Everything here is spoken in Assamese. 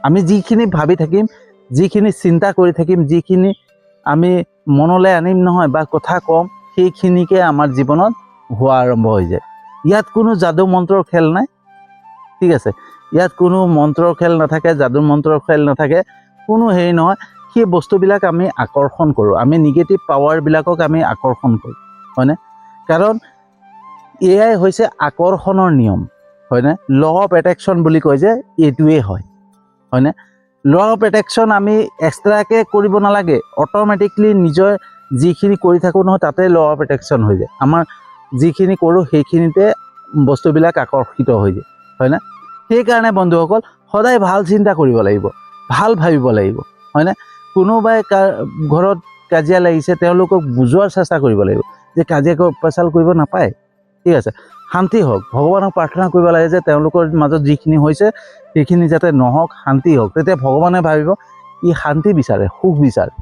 আমি যিখিনি ভাবি থাকিম, যিখিনি চিন্তা কৰি থাকিম, যিখিনি আমি মনলৈ আনিম নহয় বা কথা ক'ম, সেইখিনিকে আমাৰ জীৱনত হোৱা আৰম্ভ হৈ যায়। ইয়াত কোনো যাদু মন্ত্ৰৰ খেল নাই, ঠিক আছে। ইয়াত কোনো মন্ত্ৰৰ খেল নাথাকে, যাদু মন্ত্ৰৰ খেল নাথাকে, কোনো হেৰি নহয়। সেই বস্তুবিলাক আমি আকৰ্ষণ কৰোঁ, আমি নিগেটিভ পাৱাৰবিলাকক আমি আকৰ্ষণ কৰোঁ, হয়নে? কাৰণ এয়াই হৈছে আকৰ্ষণৰ নিয়ম, হয়নে? ল অফ এট্ৰেকশ্যন বুলি কয় যে এইটোৱেই হয়, হয়নে? ল অফ এট্ৰেকশ্যন আমি এক্সট্ৰাকৈ কৰিব নালাগে, অট'মেটিকলি নিজৰ যিখিনি কৰি থাকোঁ নহয় তাতে ল অফ এট্ৰেকশ্যন হৈ যায়। আমাৰ যিখিনি কৰোঁ সেইখিনিতে বস্তুবিলাক আকৰ্ষিত হৈ যায়, হয়নে? সেইকাৰণে বন্ধুসকল সদায় ভাল চিন্তা কৰিব লাগিব, ভাল ভাবিব লাগিব, হয়নে? কোনোবাই ঘৰত কাজিয়া লাগিছে, তেওঁলোকক বুজোৱাৰ চেষ্টা কৰিব লাগিব যে কাজিয়া পেচাল কৰিব নাপায়, ঠিক আছে। শান্তি হওক, ভগৱানক প্ৰাৰ্থনা কৰিব লাগে যে তেওঁলোকৰ মাজত যিখিনি হৈছে সেইখিনি যাতে নহওক, শান্তি হওক। তেতিয়া ভগৱানে ভাবিব ই শান্তি বিচাৰে, সুখ বিচাৰে,